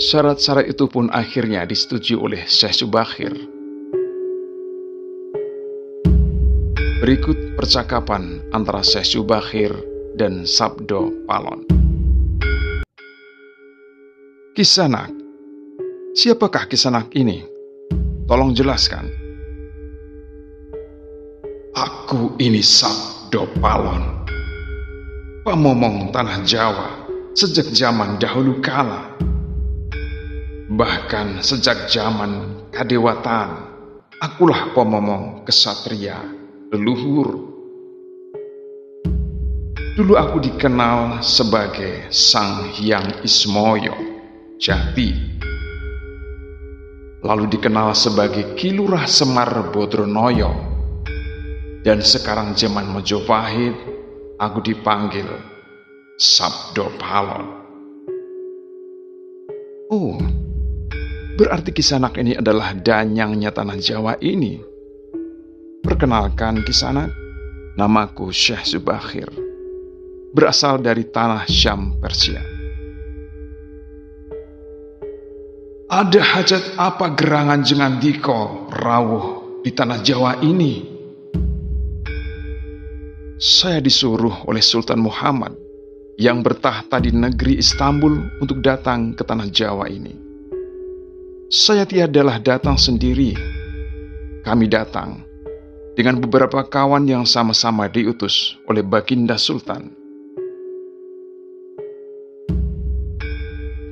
Syarat-syarat itu pun akhirnya disetujui oleh Syekh Zubakhir. Berikut percakapan antara Syekh Zubakhir dan Sabdo Palon. Kisanak, siapakah Kisanak ini? Tolong jelaskan. Aku ini Sabdo Palon, pemomong tanah Jawa sejak zaman dahulu kala. Bahkan sejak zaman kadewatan, akulah pemomong kesatria leluhur. Dulu aku dikenal sebagai Sang Hyang Ismoyo Jati, lalu dikenal sebagai Ki Lurah Semar Bodronoyo, dan sekarang zaman Mojopahit aku dipanggil Sabdo Palon. Oh, berarti Kisanak ini adalah danyangnya tanah Jawa ini. Perkenalkan Kisanak, namaku Syekh Zubakhir, berasal dari tanah Syam Persia. Ada hajat apa gerangan Jengandiko rawuh di tanah Jawa ini? Saya disuruh oleh Sultan Muhammad yang bertahta di negeri Istanbul untuk datang ke tanah Jawa ini. Saya tiadalah datang sendiri. Kami datang dengan beberapa kawan yang sama-sama diutus oleh Baginda Sultan.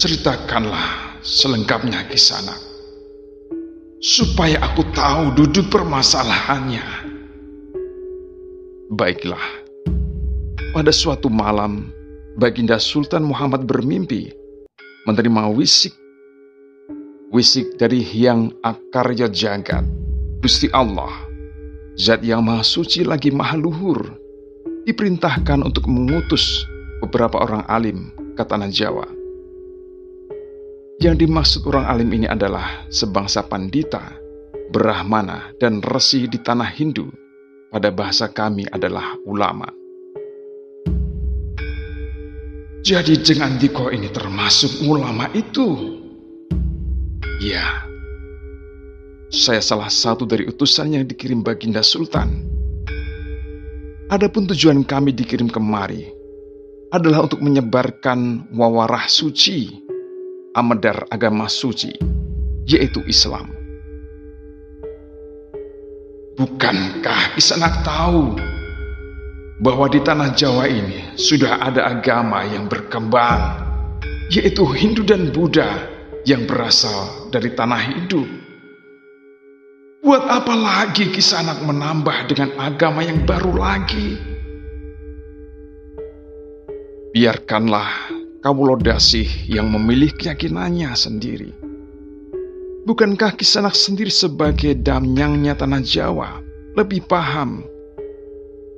Ceritakanlah selengkapnya Kisanak, supaya aku tahu duduk permasalahannya. Baiklah. Pada suatu malam, Baginda Sultan Muhammad bermimpi menerima wisik dari Hyang Akarya Jagat, Gusti Allah, Zat yang Maha Suci lagi Maha Luhur, diperintahkan untuk mengutus beberapa orang alim ke tanah Jawa. Yang dimaksud orang alim ini adalah sebangsa pandita, brahmana, dan resi di tanah Hindu. Pada bahasa kami adalah ulama. Jadi Jengandiko ini termasuk ulama itu? Ya, saya salah satu dari utusan yang dikirim Baginda Sultan. Adapun tujuan kami dikirim kemari adalah untuk menyebarkan wawarah suci, amedar agama suci, yaitu Islam. Bukankah Kisanak tahu bahwa di tanah Jawa ini sudah ada agama yang berkembang, yaitu Hindu dan Buddha yang berasal dari tanah Hindu? Buat apa lagi Kisanak menambah dengan agama yang baru lagi? Biarkanlah Kawula Dasih yang memilih keyakinannya sendiri. Bukankah Kisanak sendiri sebagai damnyangnya tanah Jawa lebih paham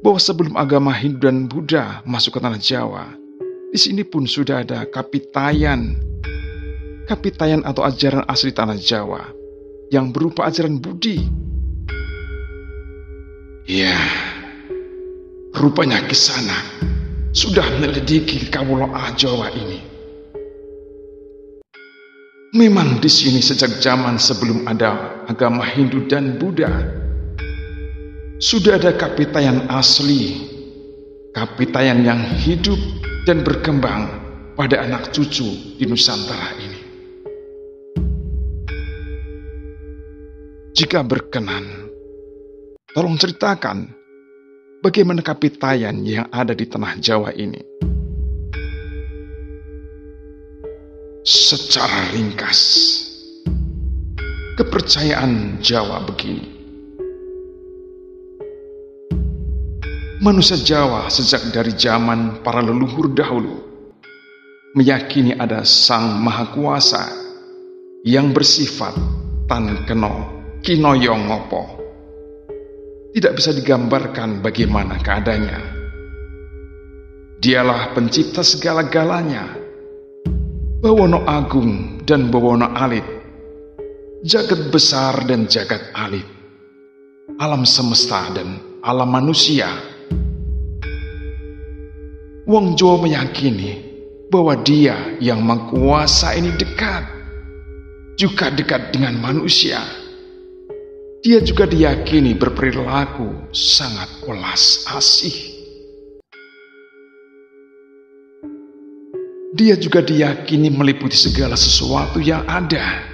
bahwa sebelum agama Hindu dan Buddha masuk ke tanah Jawa, di sini pun sudah ada kapitayan atau ajaran asli tanah Jawa yang berupa ajaran Budi. Ya, rupanya Kisanak sudah menyelidiki Kawula Jawa ini. Memang di sini sejak zaman sebelum ada agama Hindu dan Buddha sudah ada kapitayan asli, kapitayan yang hidup dan berkembang pada anak cucu di Nusantara ini. Jika berkenan, tolong ceritakan bagaimana kapitayan yang ada di tanah Jawa ini. Secara ringkas, kepercayaan Jawa begini. Manusia Jawa sejak dari zaman para leluhur dahulu meyakini ada Sang Maha Kuasa yang bersifat tan keno kinoyo ngopo. Tidak bisa digambarkan bagaimana keadaannya. Dialah pencipta segala-galanya, Bawono Agung dan Bawono Alit, jagat besar dan jagat alit, alam semesta dan alam manusia. Wong Jawa meyakini bahwa Dia yang mengkuasa ini dekat juga dekat dengan manusia. Dia juga diyakini berperilaku sangat welas asih. Dia juga diyakini meliputi segala sesuatu yang ada.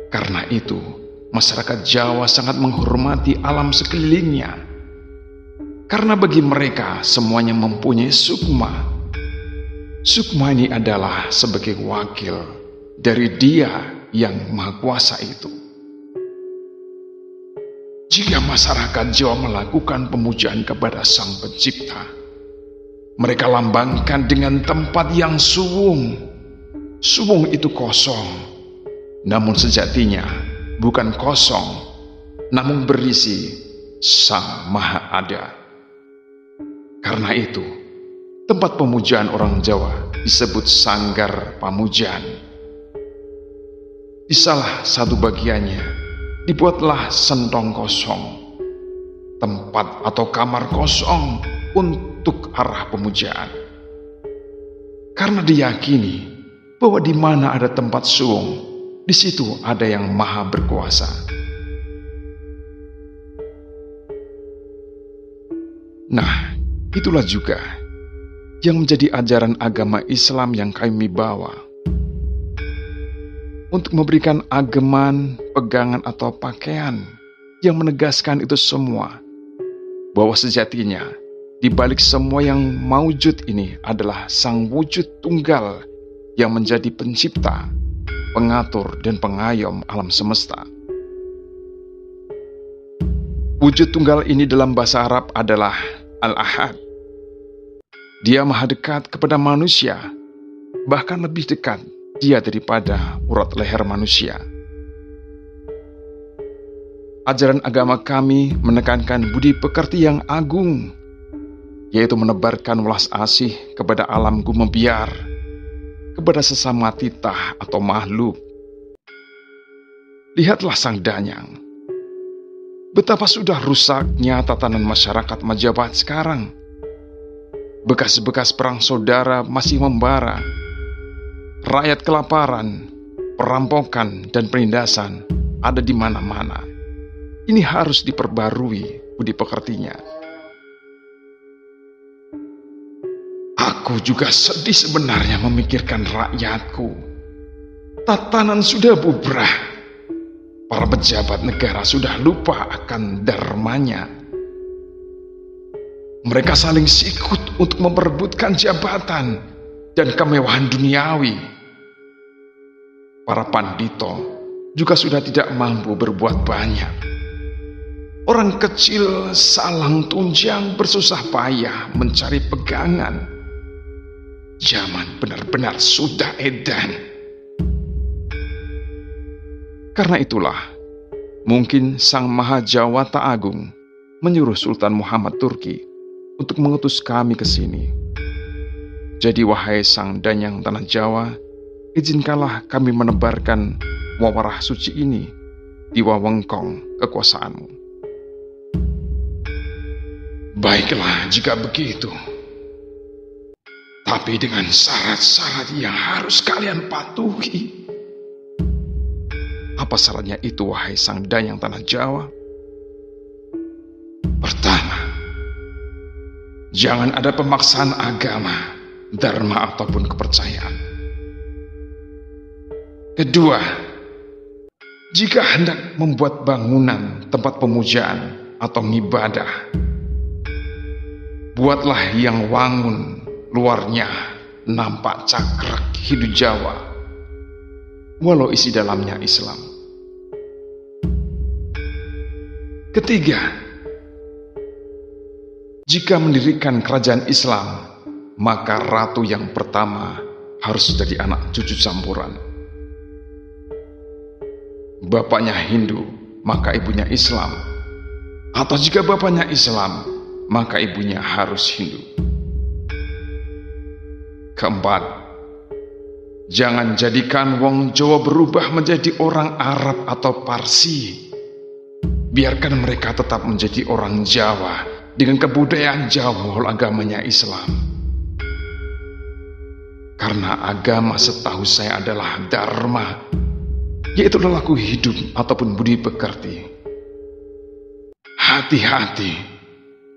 Karena itu, masyarakat Jawa sangat menghormati alam sekelilingnya. Karena bagi mereka semuanya mempunyai sukma. Sukma ini adalah sebagai wakil dari Dia yang Maha Kuasa itu. Jika masyarakat Jawa melakukan pemujaan kepada Sang Pencipta, mereka lambangkan dengan tempat yang suwung. Suwung itu kosong, namun sejatinya bukan kosong, namun berisi Sang Maha Ada. Karena itu, tempat pemujaan orang Jawa disebut Sanggar Pamujaan. Di salah satu bagiannya, dibuatlah sentong kosong, tempat atau kamar kosong untuk arah pemujaan. Karena diyakini bahwa di mana ada tempat suwung, di situ ada yang Maha Berkuasa. Nah, itulah juga yang menjadi ajaran agama Islam yang kami bawa. Untuk memberikan ageman, pegangan atau pakaian yang menegaskan itu semua, bahwa sejatinya di balik semua yang maujud ini adalah Sang Wujud Tunggal yang menjadi pencipta, pengatur dan pengayom alam semesta. Wujud Tunggal ini dalam bahasa Arab adalah Al-Ahad. Dia maha dekat kepada manusia, bahkan lebih dekat Dia daripada urat leher manusia. Ajaran agama kami menekankan budi pekerti yang agung, yaitu menebarkan welas asih kepada alam gumebiar, kepada sesama titah atau makhluk. Lihatlah Sang Danyang. Betapa sudah rusaknya tatanan masyarakat Majapahit sekarang. Bekas-bekas perang saudara masih membara. Rakyat kelaparan, perampokan, dan penindasan ada di mana-mana. Ini harus diperbarui budi pekertinya. Aku juga sedih sebenarnya memikirkan rakyatku. Tatanan sudah bubrah. Para pejabat negara sudah lupa akan dharmanya. Mereka saling sikut untuk memperebutkan jabatan dan kemewahan duniawi. Para pandito juga sudah tidak mampu berbuat banyak. Orang kecil salang tunjang bersusah payah mencari pegangan. Zaman benar-benar sudah edan. Karena itulah, mungkin Sang Maha Jawata Agung menyuruh Sultan Muhammad Turki untuk mengutus kami ke sini. Jadi wahai Sang Danyang Tanah Jawa, izinkanlah kami menebarkan wawarah suci ini di wewengkong kekuasaanmu. Baiklah jika begitu. Tapi dengan syarat-syarat yang harus kalian patuhi. Apa syaratnya itu wahai Sang Danyang Tanah Jawa? Pertama, jangan ada pemaksaan agama, dharma ataupun kepercayaan. Kedua, jika hendak membuat bangunan tempat pemujaan atau ibadah, buatlah yang wangun, luarnya nampak cakrek hidu Jawa, walau isi dalamnya Islam. Ketiga, jika mendirikan kerajaan Islam, maka ratu yang pertama harus jadi anak cucu campuran. Bapaknya Hindu, maka ibunya Islam. Atau jika bapaknya Islam, maka ibunya harus Hindu. Keempat, jangan jadikan wong Jawa berubah menjadi orang Arab atau Parsi. Biarkan mereka tetap menjadi orang Jawa dengan kebudayaan Jawa walau agamanya Islam. Karena agama setahu saya adalah dharma. yaitu lelaku hidup ataupun budi pekerti. Hati-hati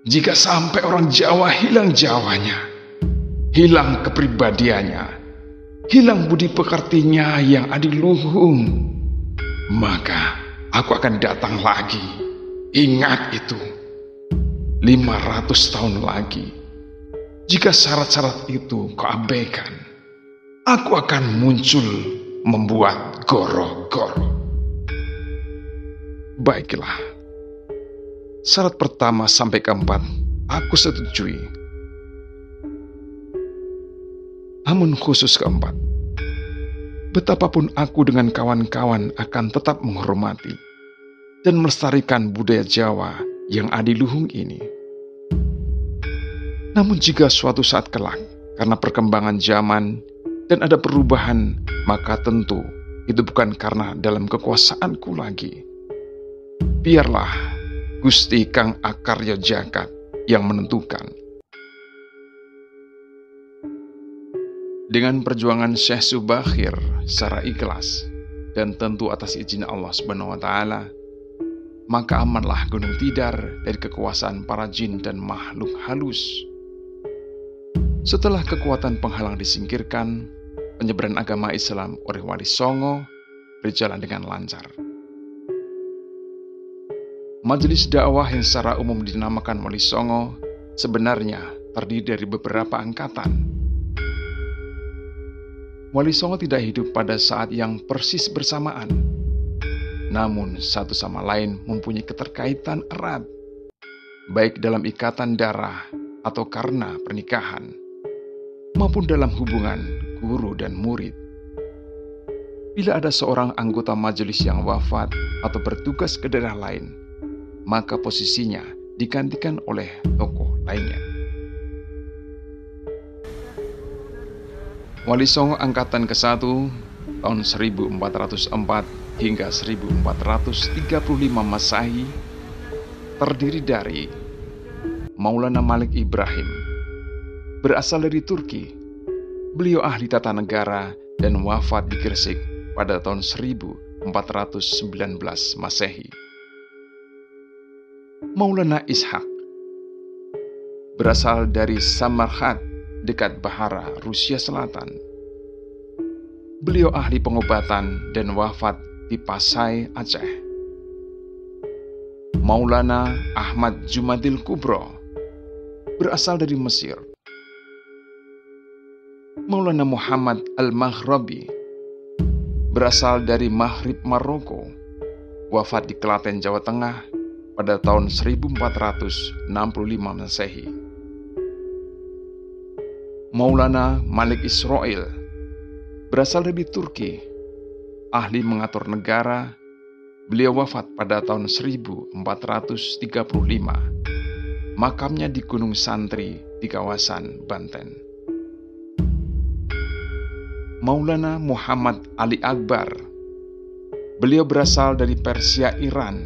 jika sampai orang Jawa hilang Jawanya, hilang kepribadiannya, hilang budi pekertinya yang adiluhung, maka aku akan datang lagi. Ingat itu, 500 tahun lagi. Jika syarat-syarat itu kau abaikan, aku akan muncul membuat goro-goro. Baiklah, syarat pertama sampai keempat aku setujui. Namun khusus keempat, betapapun aku dengan kawan-kawan akan tetap menghormati dan melestarikan budaya Jawa yang adiluhung ini. Namun jika suatu saat kelak, karena perkembangan zaman dan ada perubahan, maka tentu itu bukan karena dalam kekuasaanku lagi. Biarlah Gusti Kang Akarya Jagat yang menentukan. Dengan perjuangan Syekh Subakhir secara ikhlas dan tentu atas izin Allah Subhanahu wa Ta'ala, maka amanlah Gunung Tidar dari kekuasaan para jin dan makhluk halus. Setelah kekuatan penghalang disingkirkan, penyebaran agama Islam oleh Wali Songo berjalan dengan lancar. Majelis dakwah yang secara umum dinamakan Wali Songo sebenarnya terdiri dari beberapa angkatan. Wali Songo tidak hidup pada saat yang persis bersamaan, namun satu sama lain mempunyai keterkaitan erat, baik dalam ikatan darah atau karena pernikahan, maupun dalam hubungan guru dan murid. Bila ada seorang anggota majelis yang wafat atau bertugas ke daerah lain, maka posisinya digantikan oleh tokoh lainnya. Wali Songo angkatan ke-1 tahun 1404 hingga 1435 Masehi terdiri dari Maulana Malik Ibrahim, berasal dari Turki. Beliau ahli tata negara dan wafat di Gresik pada tahun 1419 Masehi. Maulana Ishaq, berasal dari Samarkand dekat Bahara, Rusia Selatan. Beliau ahli pengobatan dan wafat di Pasai, Aceh. Maulana Ahmad Jumadil Kubro, berasal dari Mesir. Maulana Muhammad Al-Maghrabi, berasal dari Maghrib, Maroko, wafat di Klaten, Jawa Tengah pada tahun 1465 Masehi. Maulana Malik Israel, berasal dari Turki, ahli mengatur negara. Beliau wafat pada tahun 1435. Makamnya di Gunung Santri di kawasan Banten. Maulana Muhammad Ali Akbar, beliau berasal dari Persia, Iran,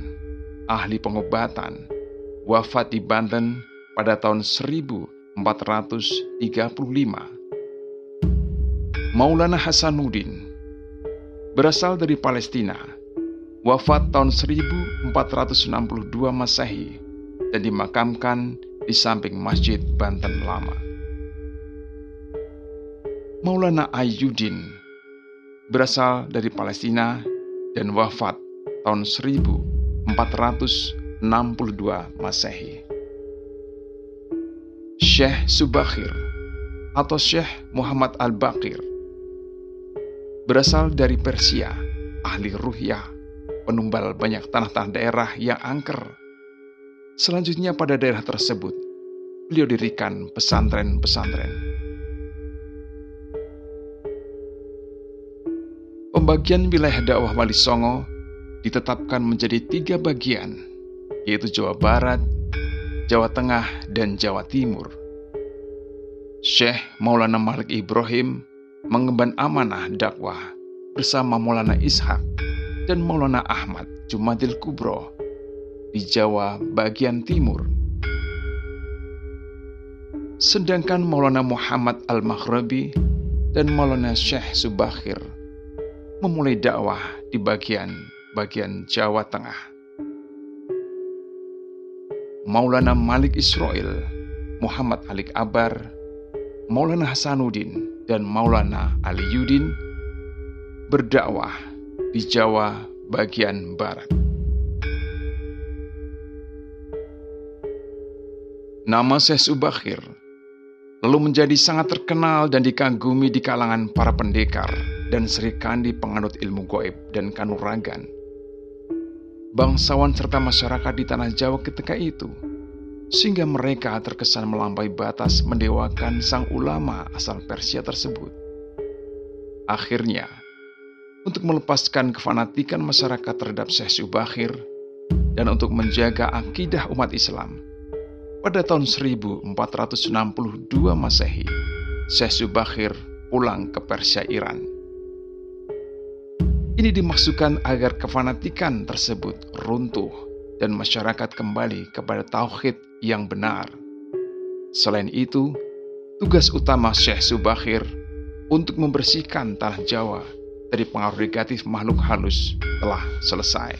ahli pengobatan, wafat di Banten pada tahun 1435. Maulana Hasanuddin, berasal dari Palestina, wafat tahun 1462 Masehi dan dimakamkan di samping Masjid Banten Lama. Maulana Ayyuddin, berasal dari Palestina dan wafat tahun 1462 Masehi. Syekh Subakhir atau Syekh Muhammad Al-Baqir, berasal dari Persia, ahli ruhyah, penumbal banyak tanah-tanah daerah yang angker. Selanjutnya pada daerah tersebut, beliau dirikan pesantren-pesantren. Pembagian wilayah dakwah Wali Songo ditetapkan menjadi 3 bagian, yaitu Jawa Barat, Jawa Tengah, dan Jawa Timur. Syekh Maulana Malik Ibrahim mengemban amanah dakwah bersama Maulana Ishaq dan Maulana Ahmad Jumadil Kubro di Jawa bagian timur. Sedangkan Maulana Muhammad Al-Maghrabi dan Maulana Syekh Subakhir memulai dakwah di bagian Jawa Tengah. Maulana Malik Israil, Muhammad Alik Akbar, Maulana Hasanuddin, dan Maulana Ali Yudin berdakwah di Jawa bagian Barat. Nama Syekh Subakir lalu menjadi sangat terkenal dan dikagumi di kalangan para pendekar dan serikandi penganut ilmu gaib dan kanuragan, bangsawan serta masyarakat di tanah Jawa ketika itu, sehingga mereka terkesan melampaui batas mendewakan sang ulama asal Persia tersebut. Akhirnya, untuk melepaskan kefanatikan masyarakat terhadap Syekh Subakir dan untuk menjaga akidah umat Islam, pada tahun 1462 Masehi, Syekh Subakir pulang ke Persia Iran. Ini dimaksudkan agar kefanatikan tersebut runtuh dan masyarakat kembali kepada tauhid yang benar. Selain itu, tugas utama Syekh Subakir untuk membersihkan tanah Jawa dari pengaruh negatif makhluk halus telah selesai.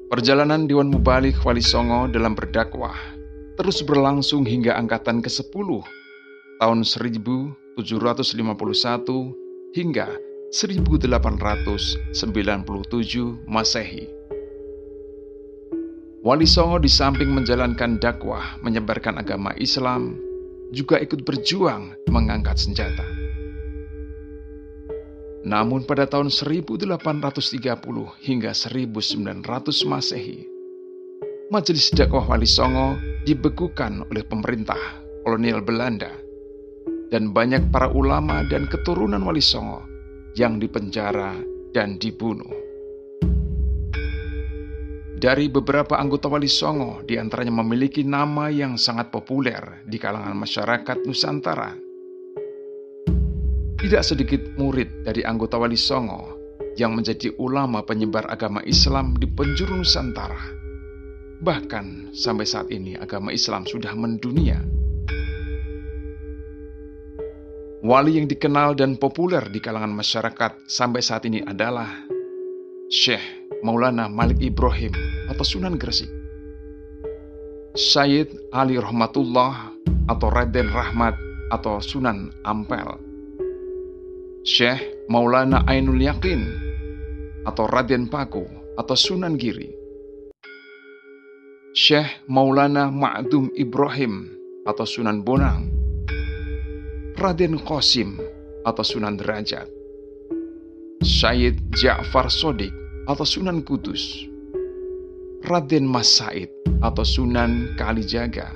Perjalanan Dewan Mubalik Wali Songo dalam berdakwah terus berlangsung hingga angkatan ke-10 tahun 1751 hingga 1897 Masehi. Wali Songo di samping menjalankan dakwah menyebarkan agama Islam, juga ikut berjuang mengangkat senjata. Namun pada tahun 1830 hingga 1900 Masehi, Majelis Dakwah Wali Songo dibekukan oleh pemerintah kolonial Belanda, dan banyak para ulama dan keturunan Wali Songo yang dipenjara dan dibunuh. Dari beberapa anggota Wali Songo, diantaranya memiliki nama yang sangat populer di kalangan masyarakat Nusantara. Tidak sedikit murid dari anggota Wali Songo yang menjadi ulama penyebar agama Islam di penjuru Nusantara. Bahkan sampai saat ini agama Islam sudah mendunia. Wali yang dikenal dan populer di kalangan masyarakat sampai saat ini adalah Syekh Maulana Malik Ibrahim atau Sunan Gresik, Syed Ali Rahmatullah atau Raden Rahmat atau Sunan Ampel, Syekh Maulana Ainul Yakin atau Raden Paku atau Sunan Giri, Syekh Maulana Ma'dum Ibrahim atau Sunan Bonang, Raden Qasim atau Sunan Derajat, Syed Ja'far Shodiq atau Sunan Kudus, Raden Mas Said atau Sunan Kalijaga,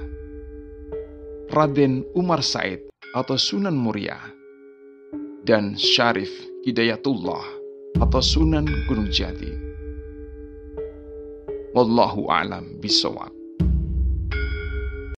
Raden Umar Said atau Sunan Muria, dan Syarif Hidayatullah atau Sunan Gunung Jati. Wallahu a'lam bishawab.